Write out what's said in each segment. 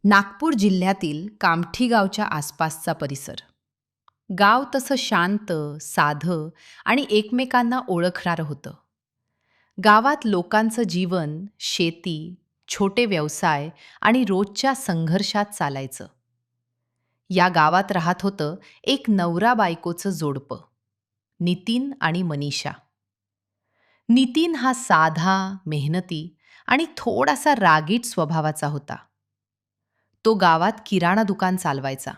नागपूर जिल्ह्यातील कामठी गावच्या आसपासचा परिसर. गाव तसं शांत, साधं आणि एकमेकांना ओळखणारं होतं. गावात लोकांचं जीवन शेती, छोटे व्यवसाय आणि रोजच्या संघर्षात चालायचं. या गावात राहत होतं एक नवरा बायकोचं जोडपं, नितीन आणि मनीषा. नितीन हा साधा, मेहनती आणि थोडासा रागीट स्वभावाचा होता. तो गावात किराणा दुकान चालवायचा.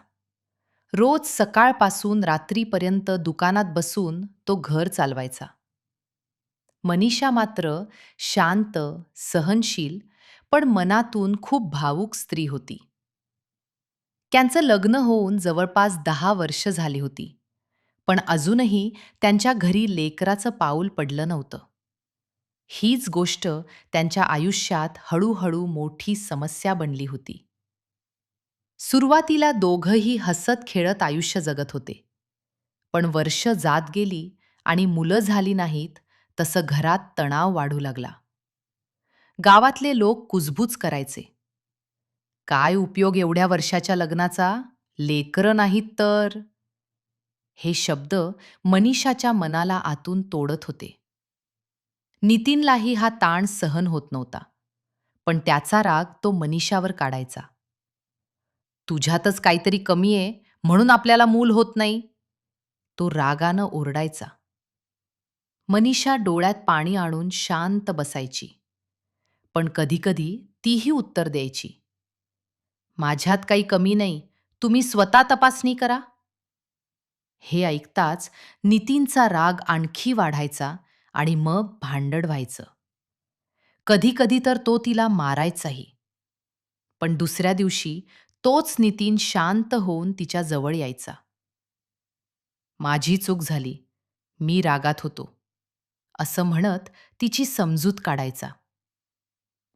रोज सकाळपासून रात्रीपर्यंत दुकानात बसून तो घर चालवायचा. मनीषा मात्र शांत, सहनशील, पण मनातून खूप भावूक स्त्री होती. त्यांचं लग्न होऊन जवळपास 10 वर्ष झाली होती, पण अजूनही त्यांच्या घरी लेकराचं पाऊल पडलं नव्हतं. हीच गोष्ट त्यांच्या आयुष्यात हळूहळू मोठी समस्या बनली होती. सुरुवातीला दोघंही हसत खेळत आयुष्य जगत होते. पण वर्ष जात गेली आणि मुलं झाली नाहीत, तसं घरात तणाव वाढू लागला. गावातले लोक कुजबूज करायचे. काय उपयोग एवढ्या वर्षाच्या लग्नाचा? लेकरं नाहीत तर. हे शब्द मनीषाच्या मनाला आतून तोडत होते. नितीनलाही हा ताण सहन होत नव्हता, पण त्याचा राग तो मनीषावर काढायचा. तुझ्यातच काहीतरी कमी आहे, म्हणून आपल्याला मूल होत नाही, तो रागानं ओरडायचा. मनीषा डोळ्यात पाणी आणून शांत बसायची. पण कधीकधी तीही उत्तर द्यायची. माझ्यात काही कमी नाही, तुम्ही स्वतः तपासणी करा. हे ऐकताच नितीनचा राग आणखी वाढायचा आणि मग भांडण व्हायचं. कधीकधी तर तो तिला मारायचाही. पण दुसऱ्या दिवशी तोच नितीन शांत होऊन तिच्या जवळ यायचा. माझी चूक झाली, मी रागात होतो, असं म्हणत तिची समजूत काढायचा.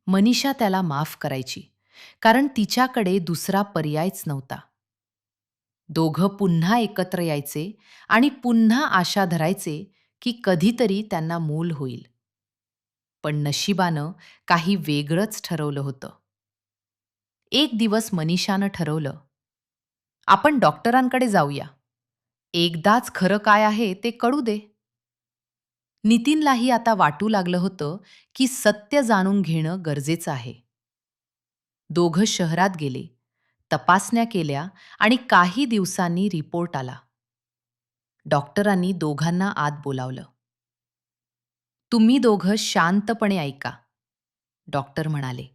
मनीषा त्याला माफ करायची, कारण तिच्याकडे दुसरा पर्यायच नव्हता. दोघं पुन्हा एकत्र यायचे आणि पुन्हा आशा धरायचे की कधीतरी त्यांना मूल होईल. पण नशिबानं काही वेगळंच ठरवलं होतं. एक दिवस मनीषानं ठरवलं, आपण डॉक्टरांकडे जाऊया. एकदाच खरं काय आहे ते कळू दे. नितीनलाही आता वाटू लागलं होतं की सत्य जाणून घेणं गरजेचं आहे. दोघं शहरात गेले, तपासण्या केल्या आणि काही दिवसांनी रिपोर्ट आला. डॉक्टरांनी दोघांना आत बोलावलं. तुम्ही दोघं शांतपणे ऐका, डॉक्टर म्हणाले.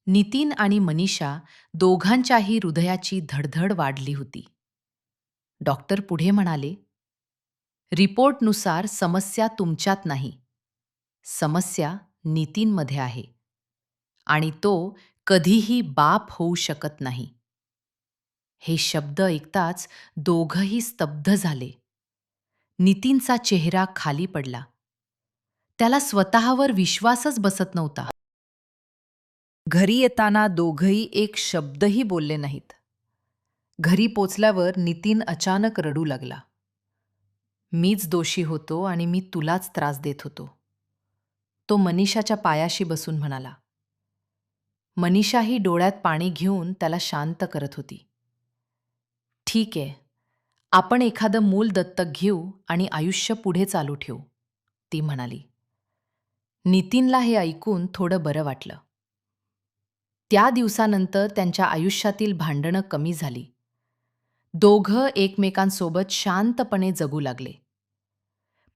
नितीन आणि मनीषा दोघांच्याही हृदयाची धडधड वाढली होती. डॉक्टर पुढे म्हणाले, रिपोर्टनुसार समस्या तुमच्यात नाही, समस्या नितीनमध्ये आहे आणि तो कधीही बाप होऊ शकत नाही. हे शब्द ऐकताच दोघंही स्तब्ध झाले. नितीनचा चेहरा खाली पडला. त्याला स्वतःवर विश्वासच बसत नव्हता. घरी येताना दोघंही एक शब्दही बोलले नाहीत. घरी पोचल्यावर नितीन अचानक रडू लागला. मीच दोषी होतो आणि मी तुलाच त्रास देत होतो, तो मनीषाच्या पायाशी बसून म्हणाला. मनीषाही डोळ्यात पाणी घेऊन त्याला शांत करत होती. ठीक आहे, आपण एखादं मूल दत्तक घेऊ आणि आयुष्य पुढे चालू ठेवू, ती म्हणाली. नितीनला हे ऐकून थोडं बरं वाटलं. त्या दिवसानंतर त्यांच्या आयुष्यातील भांडणं कमी झाली. दोघं एकमेकांसोबत शांतपणे जगू लागले.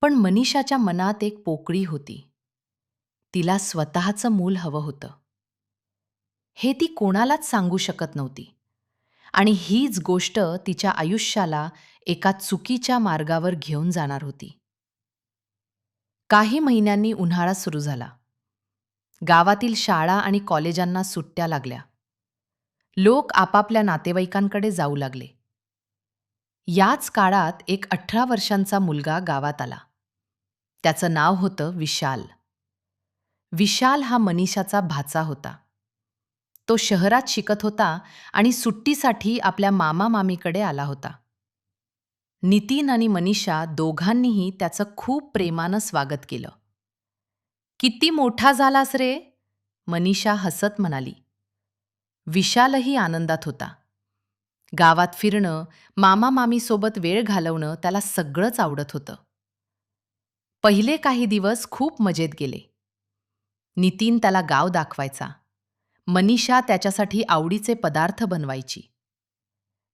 पण मनीषाच्या मनात एक पोकळी होती. तिला स्वतःचं मूल हवं होतं. हे ती कोणालाच सांगू शकत नव्हती आणि हीच गोष्ट तिच्या आयुष्याला एका चुकीच्या मार्गावर घेऊन जाणार होती. काही महिन्यांनी उन्हाळा सुरू झाला. गावातील शाळा आणि कॉलेजांना सुट्ट्या लागल्या. लोक आपापल्या नातेवाईकांकडे जाऊ लागले. याच काळात एक 18 वर्षांचा मुलगा गावात आला. त्याचं नाव होतं विशाल. विशाल हा मनीषाचा भाचा होता. तो शहरात शिकत होता आणि सुट्टीसाठी आपल्या मामा-मामीकडे आला होता. नितीन आणि मनीषा दोघांनीही त्याचं खूप प्रेमानं स्वागत केलं. किती मोठा झालास रे? मनीषा हसत म्हणाली. विशालही आनंदात होता. गावात फिरणं, मामा-मामीसोबत वेळ घालवणं त्याला सगळंच आवडत होतं. पहिले काही दिवस खूप मजेत गेले. नितीन त्याला गाव दाखवायचा. मनीषा त्याच्यासाठी आवडीचे पदार्थ बनवायची.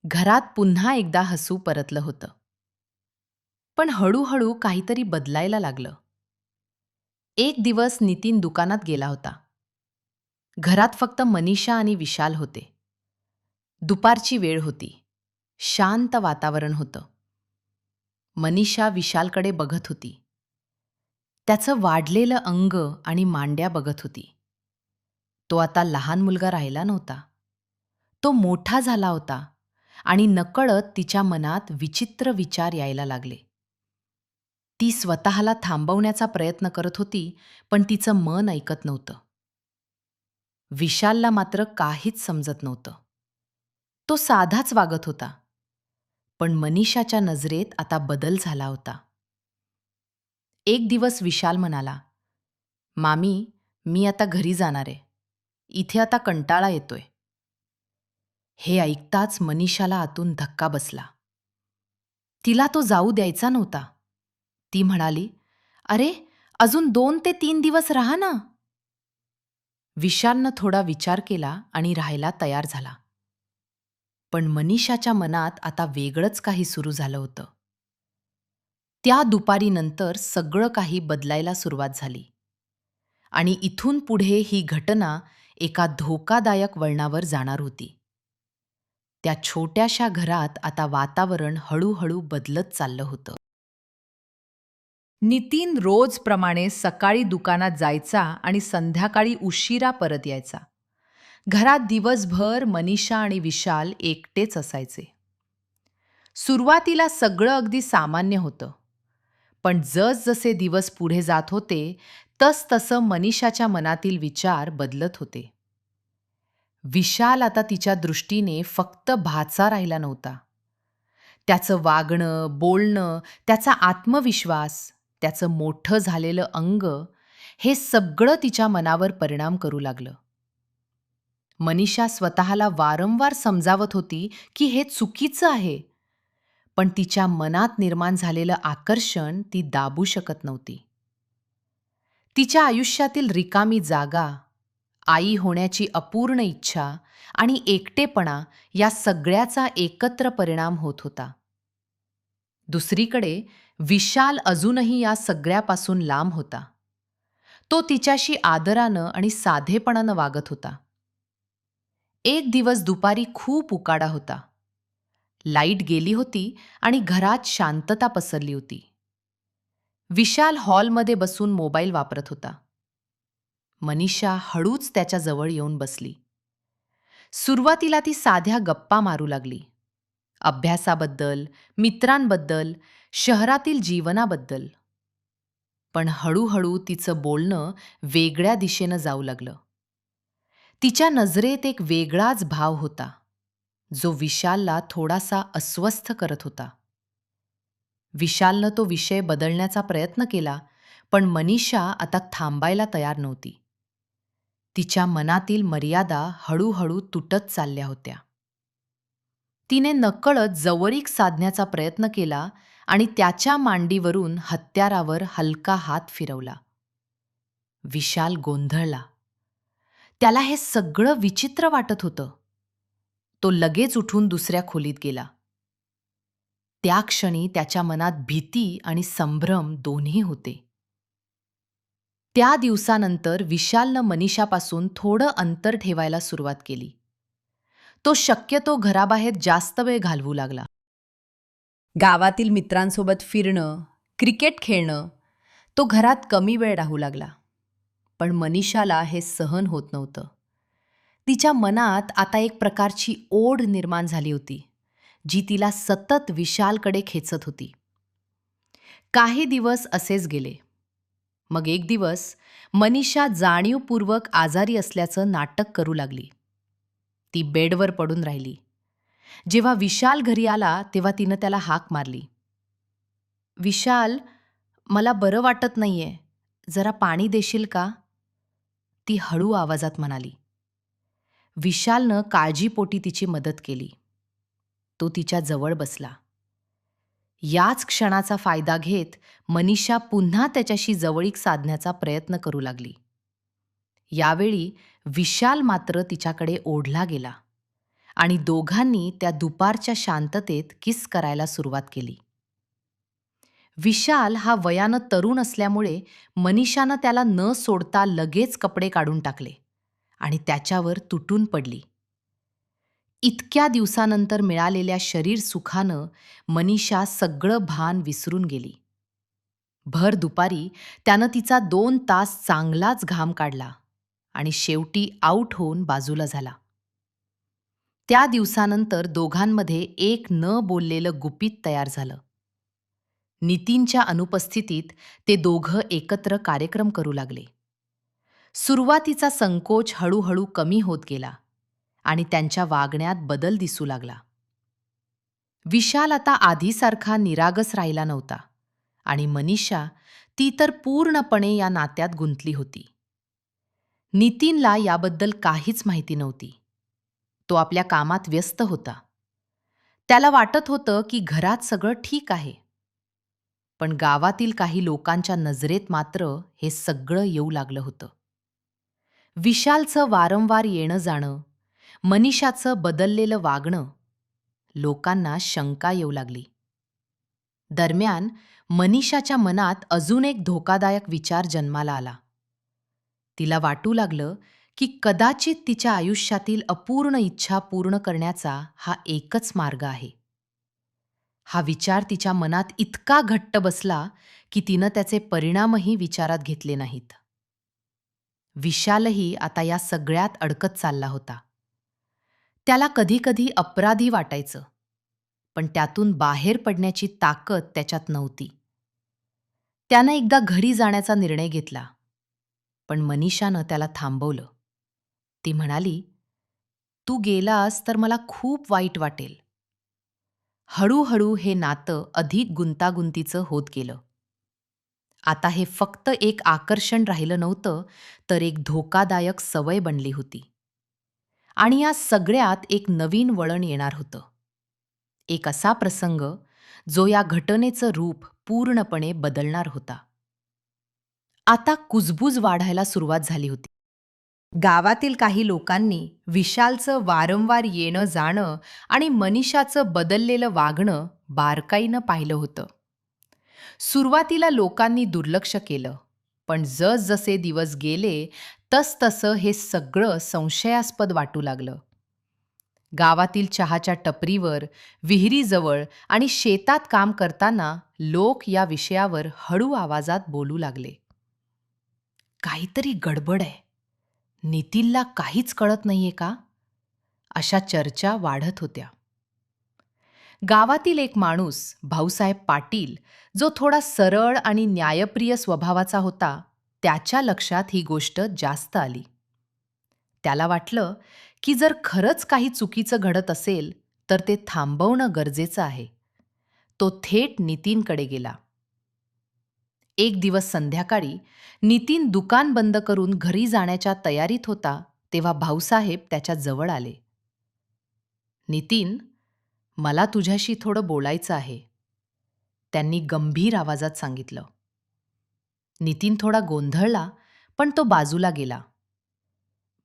घरात पुन्हा एकदा हसू परतलं होतं. पण हळूहळू काहीतरी बदलायला लागलं. एक दिवस नितीन दुकानात गेला होता. घरात फक्त मनीषा आणि विशाल होते. दुपारची वेळ होती. शांत वातावरण होतं. मनीषा विशालकडे बघत होती. त्याचं वाढलेलं अंग आणि मांड्या बघत होती. तो आता लहान मुलगा राहिला नव्हता. तो मोठा झाला होता आणि नकळत तिच्या मनात विचित्र विचार यायला लागले. ती स्वतःला थांबवण्याचा प्रयत्न करत होती, पण तिचं मन ऐकत नव्हतं. विशालला मात्र काहीच समजत नव्हतं. तो साधाच वागत होता. पण मनीषाच्या नजरेत आता बदल झाला होता. एक दिवस विशाल म्हणाला, "मामी, मी आता घरी जाणार आहे. इथे आता कंटाळा येतोय." हे ऐकताच मनीषाला आतून धक्का बसला. तिला तो जाऊ द्यायचा नव्हता. ती म्हणाली, "अरे, अजून 2 ते 3 दिवस राहा ना." विशालनं थोडा विचार केला आणि राहायला तयार झाला. पण मनीषाच्या मनात आता वेगळंच काही सुरू झालं होतं. त्या दुपारीनंतर सगळं काही बदलायला सुरुवात झाली. आणि इथून पुढे ही घटना एका धोकादायक वळणावर जाणार होती. त्या छोट्याशा घरात आता वातावरण हळूहळू बदलत चाललं होतं. नितीन रोजप्रमाणे सकाळी दुकानात जायचा आणि संध्याकाळी उशिरा परत यायचा. घरात दिवसभर मनीषा आणि विशाल एकटेच असायचे. सुरुवातीला सगळं अगदी सामान्य होतं. पण जसजसे दिवस पुढे जात होते, तसतसं मनीषाच्या मनातील विचार बदलत होते. विशाल आता तिच्या दृष्टीने फक्त भाचा राहिला नव्हता. त्याचं वागणं, बोलणं, त्याचा आत्मविश्वास, त्याचं मोठं झालेलं अंग, हे सगळं तिच्या मनावर परिणाम करू लागलं. मनीषा स्वतःला वारंवार समजावत होती की हे चुकीचं आहे. पण तिच्या मनात निर्माण झालेलं आकर्षण ती दाबू शकत नव्हती. तिच्या आयुष्यातील रिकामी जागा, आई होण्याची अपूर्ण इच्छा आणि एकटेपणा या सगळ्याचा एकत्र परिणाम होत होता. दुसरीकडे विशाल अजूनही या सगळ्यापासून लांब होता. तो तिच्याशी आदरानं आणि साधेपणानं वागत होता. एक दिवस दुपारी खूप उकाडा होता. लाईट गेली होती आणि घरात शांतता पसरली होती. विशाल हॉलमध्ये बसून मोबाईल वापरत होता. मनीषा हळूच त्याच्या जवळ येऊन बसली. सुरुवातीला ती साध्या गप्पा मारू लागली. अभ्यासाबद्दल, मित्रांबद्दल, शहरातील जीवनाबद्दल. पण हळूहळू तिचं बोलणं वेगळ्या दिशेनं जाऊ लागलं. तिच्या नजरेत एक वेगळाच भाव होता, जो विशालला थोडासा अस्वस्थ करत होता. विशालनं तो विषय बदलण्याचा प्रयत्न केला, पण मनीषा आता थांबायला तयार नव्हती. तिच्या मनातील मर्यादा हळूहळू तुटत चालल्या होत्या. तिने नकळत जवळीक साधण्याचा प्रयत्न केला आणि त्याच्या मांडीवरून हत्यारावर हलका हात फिरवला. विशाल गोंधळला. त्याला हे सगळं विचित्र वाटत होतं. तो लगेच उठून दुसऱ्या खोलीत गेला. त्या क्षणी त्याच्या मनात भीती आणि संभ्रम दोन्ही होते. त्या दिवसानंतर विशालनं मनीषापासून थोडं अंतर ठेवायला सुरुवात केली. तो शक्यतो घराबाहेर जास्त वेळ घालवू लागला. गावातील मित्रांसोबत फिरणं, क्रिकेट खेळणं, तो घरात कमी वेळ राहू लागला. पण मनीषाला हे सहन होत नव्हतं. तिच्या मनात आता एक प्रकारची ओढ निर्माण झाली होती, जी तिला सतत विशालकडे खेचत होती. काही दिवस असेच गेले. मग एक दिवस मनीषा जाणीवपूर्वक आजारी असल्याचं नाटक करू लागली. ती बेडवर पडून राहिली. जेव्हा विशाल घरी आला तेव्हा तिनं त्याला हाक मारली. "विशाल, मला बरं वाटत नाहीये. जरा पाणी देशील का?" ती हळू आवाजात म्हणाली. विशालनं काळजीपोटी तिची मदत केली. तो तिच्या जवळ बसला. याच क्षणाचा फायदा घेत मनीषा पुन्हा त्याच्याशी जवळीक साधण्याचा प्रयत्न करू लागली. यावेळी विशाल मात्र तिच्याकडे ओढला गेला आणि दोघांनी त्या दुपारच्या शांततेत किस करायला सुरुवात केली. विशाल हा वयानं तरुण असल्यामुळे मनीषानं त्याला न सोडता लगेच कपडे काढून टाकले आणि त्याच्यावर तुटून पडली. इतक्या दिवसानंतर मिळालेल्या शरीर सुखानं मनीषा सगळं भान विसरून गेली. भर दुपारी त्यानं तिचा 2 तास चांगलाच घाम काढला आणि शेवटी आऊट होऊन बाजूला झाला. त्या दिवसानंतर दोघांमध्ये एक न बोललेलं गुपित तयार झालं. नितीनच्या अनुपस्थितीत ते दोघं एकत्र कार्यक्रम करू लागले. सुरुवातीचा संकोच हळूहळू कमी होत गेला आणि त्यांच्या वागण्यात बदल दिसू लागला. विशाल आता आधीसारखा निरागस राहिला नव्हता आणि मनीषा ती तर पूर्णपणे या नात्यात गुंतली होती. नितीनला याबद्दल काहीच माहिती नव्हती. तो आपल्या कामात व्यस्त होता. त्याला वाटत होतं की घरात सगळं ठीक आहे. पण गावातील काही लोकांच्या नजरेत मात्र हे सगळं येऊ लागलं होतं. विशालचं वारंवार येणं जाणं, मनीषाचं बदललेलं वागणं, लोकांना शंका येऊ लागली. दरम्यान मनीषाच्या मनात अजून एक धोकादायक विचार जन्माला आला. तिला वाटू लागलं की कदाचित तिच्या आयुष्यातील अपूर्ण इच्छा पूर्ण करण्याचा हा एकच मार्ग आहे. हा विचार तिच्या मनात इतका घट्ट बसला की तिनं त्याचे परिणामही विचारात घेतले नाहीत. विशालही आता या सगळ्यात अडकत चालला होता. त्याला कधीकधी अपराधी वाटायचं, पण त्यातून बाहेर पडण्याची ताकद त्याच्यात नव्हती. त्यानं एकदा घरी जाण्याचा निर्णय घेतला, पण मनीषानं त्याला थांबवलं. ती म्हणाली, "तू गेलास तर मला खूप वाईट वाटेल." हळूहळू हे नातं अधिक गुंतागुंतीचं होत गेलं. आता हे फक्त एक आकर्षण राहिलं नव्हतं, तर एक धोकादायक सवय बनली होती. आणि या सगळ्यात एक नवीन वळण येणार होतं. एक असा प्रसंग जो या घटनेचं रूप पूर्णपणे बदलणार होता. आता कुजबूज वाढायला सुरुवात झाली होती. गावातील काही लोकांनी विशालचं वारंवार येणं जाणं आणि मनीषाचं बदललेलं वागणं बारकाईनं पाहिलं होतं. सुरुवातीला लोकांनी दुर्लक्ष केलं, पण जसजसे दिवस गेले तसतसं हे सगळं संशयास्पद वाटू लागलं. गावातील चहाच्या टपरीवर, विहिरीजवळ आणि शेतात काम करताना लोक या विषयावर हळू आवाजात बोलू लागले. काहीतरी गडबड आहे. नितीनला काहीच कळत नाहीये का? अशा चर्चा वाढत होत्या. गावातील एक माणूस, भाऊसाहेब पाटील, जो थोडा सरळ आणि न्यायप्रिय स्वभावाचा होता, त्याच्या लक्षात ही गोष्ट जास्त आली. त्याला वाटलं की जर खरंच काही चुकीचं घडत असेल तर ते थांबवणं गरजेचं आहे. तो थेट नितीनकडे गेला. एक दिवस संध्याकाळी नितीन दुकान बंद करून घरी जाण्याच्या तयारीत होता, तेव्हा भाऊसाहेब त्याच्या जवळ आले. "नितीन, मला तुझ्याशी थोडं बोलायचं आहे," त्यांनी गंभीर आवाजात सांगितलं. नितीन थोडा गोंधळला, पण तो बाजूला गेला.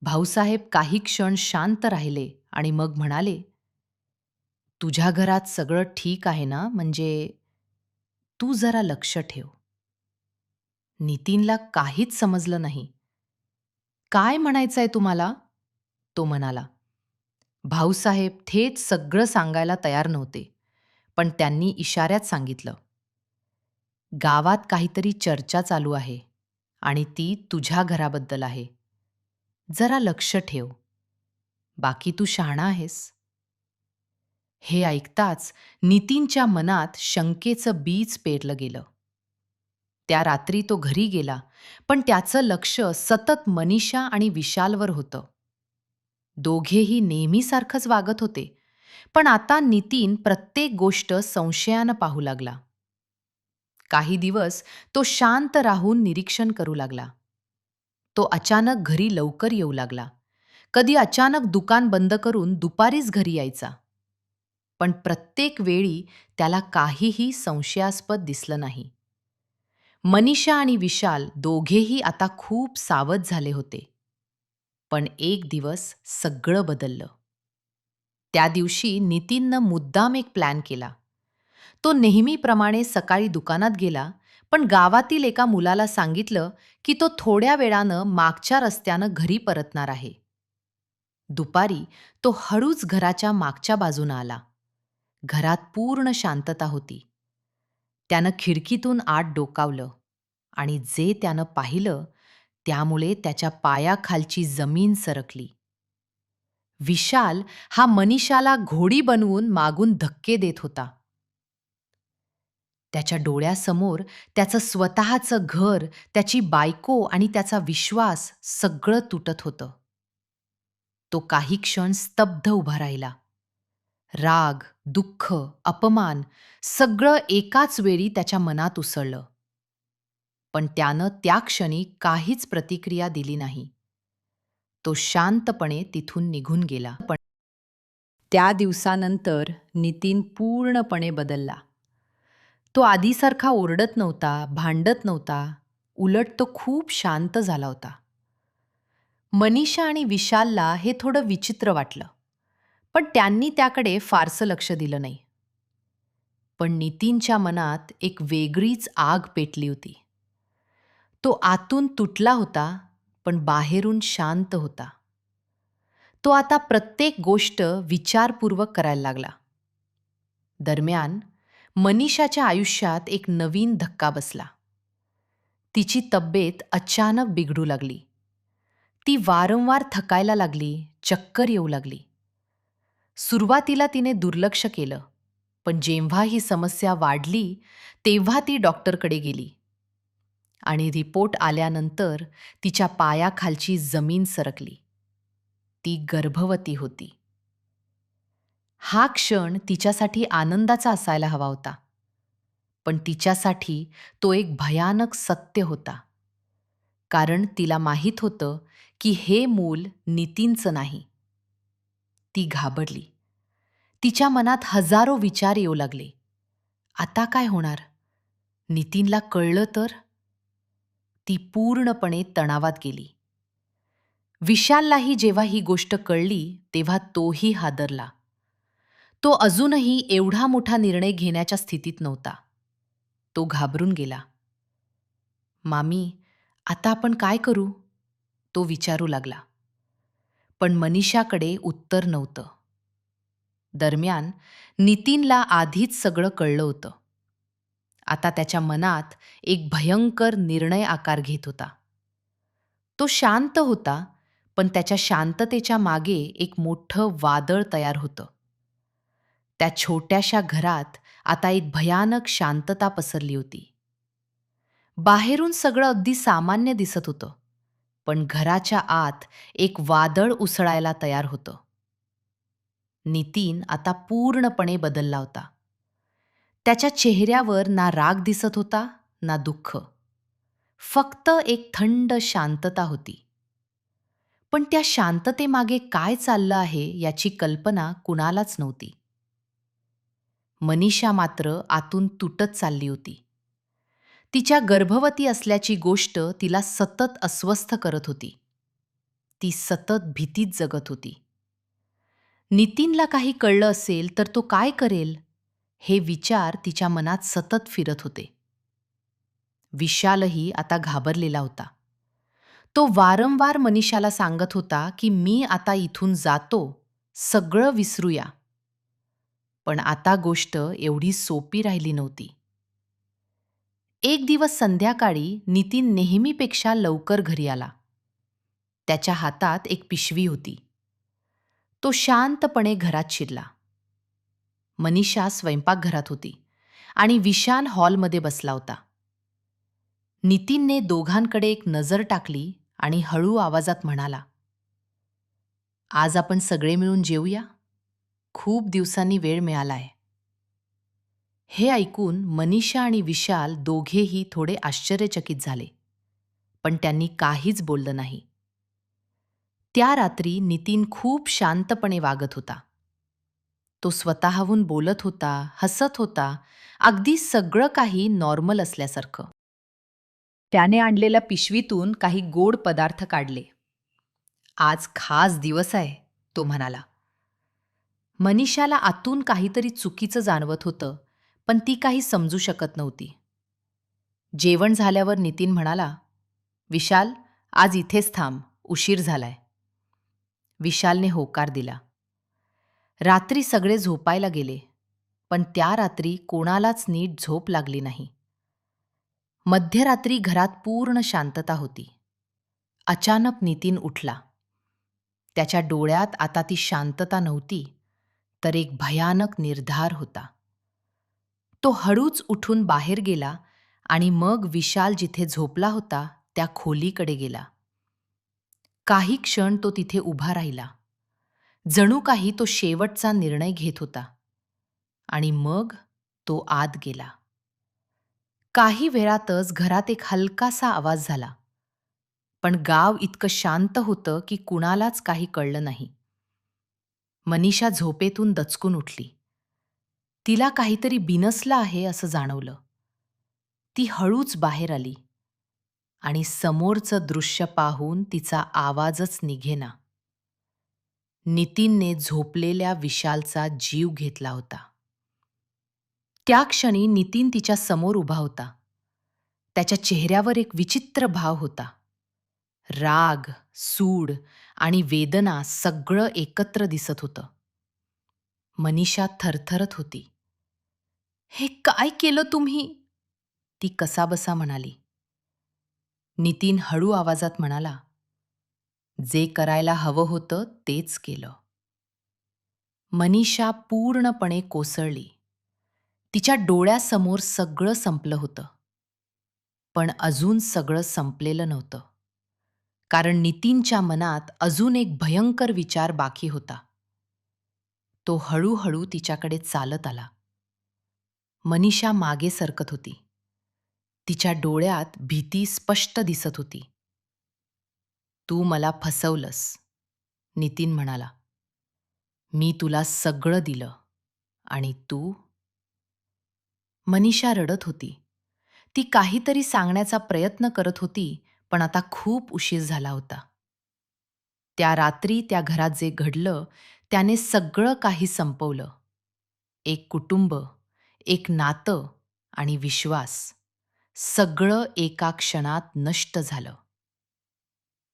भाऊसाहेब काही क्षण शांत राहिले आणि मग म्हणाले, "तुझ्या घरात सगळं ठीक आहे ना? म्हणजे तू जरा लक्ष ठेव." नितीनला काहीच समजलं नाही. "काय म्हणायचंय तुम्हाला?" तो म्हणाला. भाऊसाहेब थेट सगळं सांगायला तयार नव्हते, पण त्यांनी इशाऱ्यात सांगितलं, "गावात काहीतरी चर्चा चालू आहे आणि ती तुझ्या घराबद्दल आहे. जरा लक्ष ठेव. बाकी तू शहाणा आहेस." हे ऐकताच नितीनच्या मनात शंकेचं बीज पेरलं गेलं. त्या रात्री तो घरी गेला, पण त्याचं लक्ष सतत मनीषा आणि विशालवर होतं. दोघेही नेहमीसारखंच वागत होते, पण आता नितीन प्रत्येक गोष्ट संशयानं पाहू लागला. काही दिवस तो शांत राहून निरीक्षण करू लागला. तो अचानक घरी लवकर येऊ लागला. कधी अचानक दुकान बंद करून दुपारीच घरी यायचा. पण प्रत्येक वेळी त्याला काहीही संशयास्पद दिसलं नाही. मनीषा आणि विशाल दोघेही आता खूप सावध झाले होते. पण एक दिवस सगळं बदललं. त्या दिवशी नितीननं मुद्दाम एक प्लॅन केला. तो नेहमीप्रमाणे सकाळी दुकानात गेला, पण गावातील एका मुलाला सांगितलं की तो थोड्या वेळानं मागच्या रस्त्यानं घरी परतणार आहे. दुपारी तो हळूच घराच्या मागच्या बाजूनं आला. घरात पूर्ण शांतता होती. त्यानं खिडकीतून आत डोकावलं आणि जे त्यानं पाहिलं त्यामुळे त्याच्या पायाखालची जमीन सरकली. विशाल हा मनीषाला घोडी बनवून मागून धक्के देत होता. त्याच्या डोळ्यासमोर त्याचं स्वतःचं घर, त्याची बायको आणि त्याचा विश्वास सगळं तुटत होतं. तो काही क्षण स्तब्ध उभा राहिला. राग, दुःख, अपमान सगळं एकाच वेळी त्याच्या मनात उसळलं. पण त्यानं त्या क्षणी काहीच प्रतिक्रिया दिली नाही. तो शांतपणे तिथून निघून गेला. पण त्या दिवसानंतर नितीन पूर्णपणे बदलला. तो आधीसारखा ओरडत नव्हता, भांडत नव्हता. उलट तो खूप शांत झाला होता. मनीषा आणि विशालला हे थोडं विचित्र वाटलं, पण त्यांनी त्याकडे फारसं लक्ष दिलं नाही. पण नितीनच्या मनात एक वेगळीच आग पेटली होती. तो आतून तुटला होता, पण बाहेरून शांत होता. तो आता प्रत्येक गोष्ट विचारपूर्वक करायला लागला. दरम्यान मनीषाच्या आयुष्यात एक नवीन धक्का बसला. तिची तब्येत अचानक बिघडू लागली. ती वारंवार थकायला लागली, चक्कर येऊ लागली. सुरुवातीला तिने दुर्लक्ष केलं, पण जेव्हा ही समस्या वाढली तेव्हा ती डॉक्टरकडे गेली. आणि रिपोर्ट आल्यानंतर तिच्या पायाखालची जमीन सरकली. ती गर्भवती होती. हा क्षण तिच्यासाठी आनंदाचा असायला हवा होता. पण तिच्यासाठी तो एक भयानक सत्य होता. कारण तिला माहीत होतं की हे मूल नितीनचं नाही. ती घाबरली. तिच्या मनात हजारो विचार येऊ लागले. आता काय होणार? नितीनला कळलं तर? ती पूर्णपणे तणावात गेली. विशाललाही जेव्हा ही गोष्ट कळली तेव्हा तोही हादरला. तो अजूनही एवढा मोठा निर्णय घेण्याच्या स्थितीत नव्हता. तो घाबरून गेला. मामी, आता आपण काय करू? तो विचारू लागला. पण मनीषाकडे उत्तर नव्हतं. दरम्यान नितीनला आधीच सगळं कळलं होतं. आता त्याच्या मनात एक भयंकर निर्णय आकार घेत होता. तो शांत होता, पण त्याच्या शांततेच्या मागे एक मोठं वादळ तयार होतं. त्या छोट्याशा घरात आता एक भयानक शांतता पसरली होती. बाहेरून सगळं अगदी सामान्य दिसत होतं, पण घराच्या आत एक वादळ उसळायला तयार होतं. नितीन आता पूर्णपणे बदलला होता. त्याच्या चेहऱ्यावर ना राग दिसत होता, ना दुःख. फक्त एक थंड शांतता होती. पण त्या शांततेमागे काय चाललं आहे याची कल्पना कुणालाच नव्हती. मनीषा मात्र आतून तुटत चालली होती. तिच्या गर्भवती असल्याची गोष्ट तिला सतत अस्वस्थ करत होती. ती सतत भीतीत जगत होती. नितीनला काही कळलं असेल तर तो काय करेल? हे विचार तिच्या मनात सतत फिरत होते. विशालही आता घाबरलेला होता. तो वारंवार मनीषाला सांगत होता की मी आता इथून जातो, सगळं विसरूया. पण आता गोष्ट एवढी सोपी राहिली नव्हती. एक दिवस संध्याकाळी नितीन नेहमीपेक्षा लवकर घरी आला. त्याच्या हातात एक पिशवी होती. तो शांतपणे घरात शिरला. मनीषा स्वयंपाकघरात होती आणि विशाल हॉलमध्ये बसला होता. नितीनने दोघांकडे एक नजर टाकली आणि हळू आवाजात म्हणाला, आज आपण सगळे मिळून जेवूया? खूप दिवसांनी वेळ मिळालाय. हे ऐकून मनीषा आणि विशाल दोघेही थोडे आश्चर्यचकित झाले, पण त्यांनी काहीच बोललं नाही. त्या रात्री नितीन खूप शांतपणे वागत होता. तो स्वतःहून बोलत होता, हसत होता, अगदी सगळं काही नॉर्मल असल्यासारखं. त्याने आणलेल्या पिशवीतून काही गोड पदार्थ काढले. आज खास दिवस आहे, तो म्हणाला. मनीषाला आतून काहीतरी चुकीचं जाणवत होतं, पण ती काही समजू शकत नव्हती. जेवण झाल्यावर नितीन म्हणाला, विशाल, आज इथेच थांब, उशीर झालाय. विशालने होकार दिला. रात्री सगळे झोपायला गेले, पण त्या रात्री कोणालाच नीट झोप लागली नाही. मध्यरात्री घरात पूर्ण शांतता होती. अचानक नितीन उठला. त्याच्या डोळ्यात आता ती शांतता नव्हती, तर एक भयानक निर्धार होता. तो हळूच उठून बाहेर गेला आणि मग विशाल जिथे झोपला होता त्या खोलीकडे गेला. काही क्षण तो तिथे उभा राहिला. जणू काही तो शेवटचा निर्णय घेत होता. आणि मग तो आत गेला. काही वेळातच घरात एक हलकासा आवाज झाला. पण गाव इतकं शांत होतं की कुणालाच काही कळलं नाही. मनीषा झोपेतून दचकून उठली. तिला काहीतरी बिनसलं आहे असं जाणवलं. ती हळूच बाहेर आली आणि समोरचं दृश्य पाहून तिचा आवाजच निघेना. नितीनने झोपलेल्या विशालचा जीव घेतला होता. त्या क्षणी नितीन तिच्या समोर उभा होता. त्याच्या चेहऱ्यावर एक विचित्र भाव होता. राग, सूड आणि वेदना सगळं एकत्र दिसत होतं. मनीषा थरथरत होती. हे काय केलं तुम्ही? ती कसाबसा म्हणाली. नितीन हळू आवाजात म्हणाला, जे करायला हवं होतं तेच केलं. मनीषा पूर्णपणे कोसळली. तिच्या डोळ्यासमोर सगळं संपलं होतं. पण अजून सगळं संपलेलं नव्हतं. कारण नितीनच्या मनात अजून एक भयंकर विचार बाकी होता. तो हळूहळू तिच्याकडे चालत आला. मनीषा मागे सरकत होती. तिच्या डोळ्यात भीती स्पष्ट दिसत होती. तू मला फसवलंस, नितीन म्हणाला. मी तुला सगळं दिलं आणि तू? मनीषा रडत होती. ती काहीतरी सांगण्याचा प्रयत्न करत होती, पण आता खूप उशीर झाला होता. त्या रात्री त्या घरात जे घडलं, त्याने सगळं काही संपवलं. एक कुटुंब, एक नातं आणि विश्वास. सगळं एका क्षणात नष्ट झालं.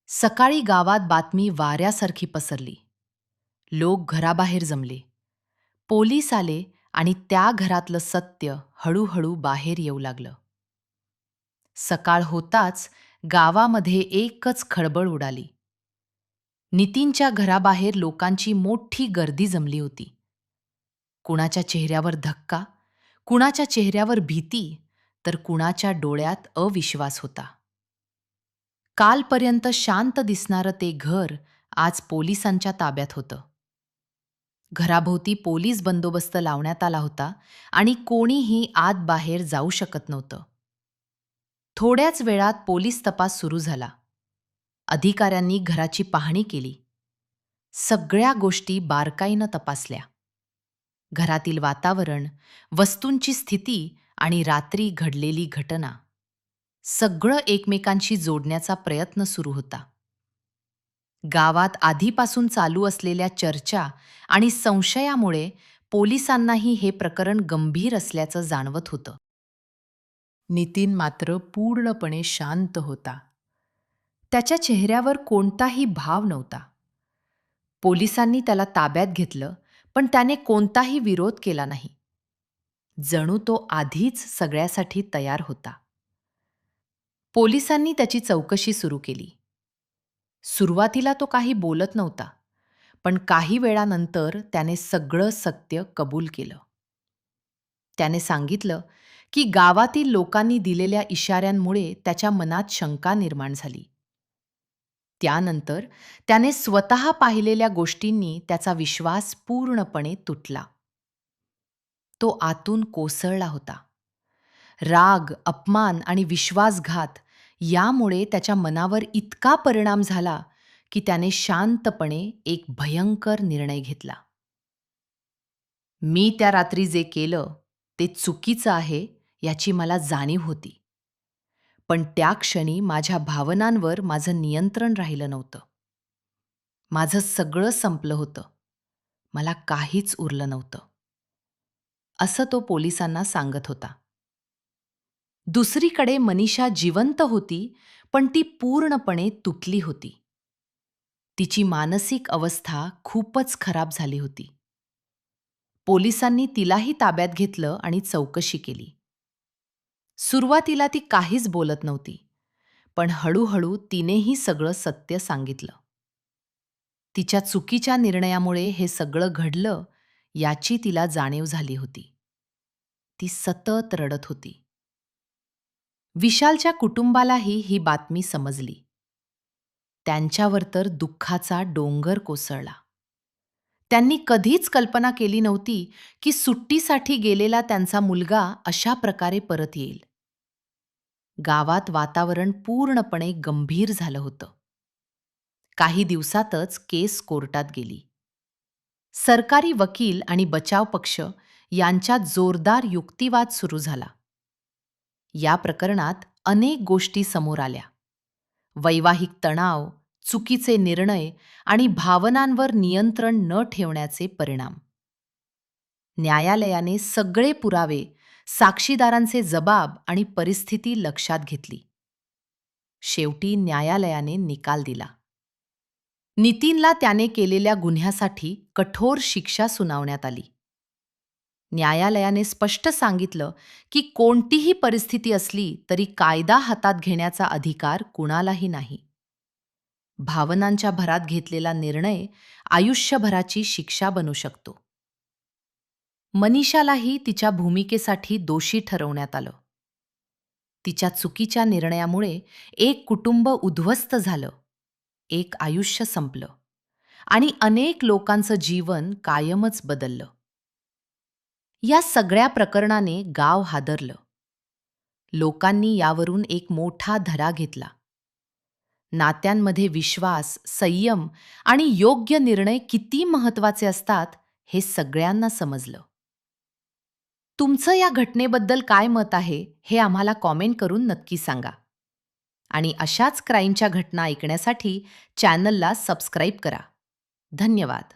सकाळी गावात बातमी वाऱ्यासारखी पसरली. लोक घराबाहेर जमले. पोलीस आले आणि त्या घरातलं सत्य हळूहळू बाहेर येऊ लागलं. सकाळ होताच गावामध्ये एकच खळबळ उडाली. नितीनच्या घराबाहेर लोकांची मोठी गर्दी जमली होती. कुणाच्या चेहऱ्यावर धक्का, कुणाच्या चेहऱ्यावर भीती, तर कुणाच्या डोळ्यात अविश्वास होता. कालपर्यंत शांत दिसणारं ते घर आज पोलिसांच्या ताब्यात होतं. घराभोवती पोलीस बंदोबस्त लावण्यात आला होता आणि कोणीही आत बाहेर जाऊ शकत नव्हतं. थोड्याच वेळात पोलीस तपास सुरू झाला. अधिकाऱ्यांनी घराची पाहणी केली. सगळ्या गोष्टी बारकाईनं तपासल्या. घरातील वातावरण, वस्तूंची स्थिती आणि रात्री घडलेली घटना सगळं एकमेकांशी जोडण्याचा प्रयत्न सुरू होता. गावात आधीपासून चालू असलेल्या चर्चा आणि संशयामुळे पोलिसांनाही हे प्रकरण गंभीर असल्याचं जाणवत होतं. नितीन मात्र पूर्णपणे शांत होता. त्याच्या चेहऱ्यावर कोणताही भाव नव्हता. पोलिसांनी त्याला ताब्यात घेतलं, पण त्याने कोणताही विरोध केला नाही. जणू तो आधीच सगळ्यासाठी तयार होता. पोलिसांनी त्याची चौकशी सुरू केली. सुरुवातीला तो काही बोलत नव्हता, पण काही वेळानंतर त्याने सगळं सत्य कबूल केलं. त्याने सांगितलं की गावातील लोकांनी दिलेल्या इशाऱ्यांमुळे त्याच्या मनात शंका निर्माण झाली. त्यानंतर त्याने स्वतः पाहिलेल्या गोष्टींनी त्याचा विश्वास पूर्णपणे तुटला. तो आतून कोसळला होता. राग, अपमान आणि विश्वासघात यामुळे त्याच्या मनावर इतका परिणाम झाला की त्याने शांतपणे एक भयंकर निर्णय घेतला. मी त्या रात्री जे केलं ते चुकीचं आहे याची मला जाणीव होती. पण त्या क्षणी माझ्या भावनांवर माझं नियंत्रण राहिलं नव्हतं. माझं सगळं संपलं होतं. मला काहीच उरलं नव्हतं. असं तो पोलिसांना सांगत होता. दुसरीकडे मनीषा जिवंत होती, पण ती पूर्णपणे तुटली होती. तिची मानसिक अवस्था खूपच खराब झाली होती. पोलिसांनी तिलाही ताब्यात घेतलं आणि चौकशी केली. सुरुवातीला ती काहीच बोलत नव्हती, पण हळूहळू तिनेही सगळं सत्य सांगितलं. तिच्या चुकीच्या निर्णयामुळे हे सगळं घडलं याची तिला जाणीव झाली होती. ती सतत रडत होती. विशालच्या कुटुंबालाही ही बातमी समजली. त्यांच्यावर तर दुःखाचा डोंगर कोसळला. त्यांनी कधीच कल्पना केली नव्हती की सुट्टीसाठी गेलेला त्यांचा मुलगा अशा प्रकारे परत येईल. गावात वातावरण पूर्णपणे गंभीर झालं होतं. काही दिवसातच केस कोर्टात गेली. सरकारी वकील आणि बचाव पक्ष यांच्यात जोरदार युक्तिवाद सुरू झाला. या प्रकरणात अनेक गोष्टी समोर आल्या. वैवाहिक तणाव, चुकीचे निर्णय आणि भावनांवर नियंत्रण न ठेवण्याचे परिणाम. न्यायालयाने सगळे पुरावे, साक्षीदारांचे जबाब आणि परिस्थिती लक्षात घेतली. शेवटी न्यायालयाने निकाल दिला. नितीनला त्याने केलेल्या गुन्ह्यासाठी कठोर शिक्षा सुनावण्यात आली. न्यायालयाने स्पष्ट सांगितलं की कोणतीही परिस्थिती असली तरी कायदा हातात घेण्याचा अधिकार कुणालाही नाही. भावनांच्या भरात घेतलेला निर्णय आयुष्यभराची शिक्षा बनू शकतो. मनीषालाही तिच्या भूमिकेसाठी दोषी ठरवण्यात आलं. तिच्या चुकीच्या निर्णयामुळे एक कुटुंब उद्ध्वस्त झालं, एक आयुष्य संपलं आणि अनेक लोकांचं जीवन कायमच बदललं. या सगळ्या प्रकरणाने गाव हादरलं. लोकांनी यावरून एक मोठा धडा घेतला. नात्यांमध्ये विश्वास, संयम आणि योग्य निर्णय किती महत्त्वाचे असतात हे सगळ्यांना समजलं. तुमचं या घटनेबद्दल काय मत आहे हे आम्हाला कॉमेंट करून नक्की सांगा. आणि अशाच क्राईमच्या घटना ऐकण्यासाठी चॅनलला सबस्क्राईब करा. धन्यवाद.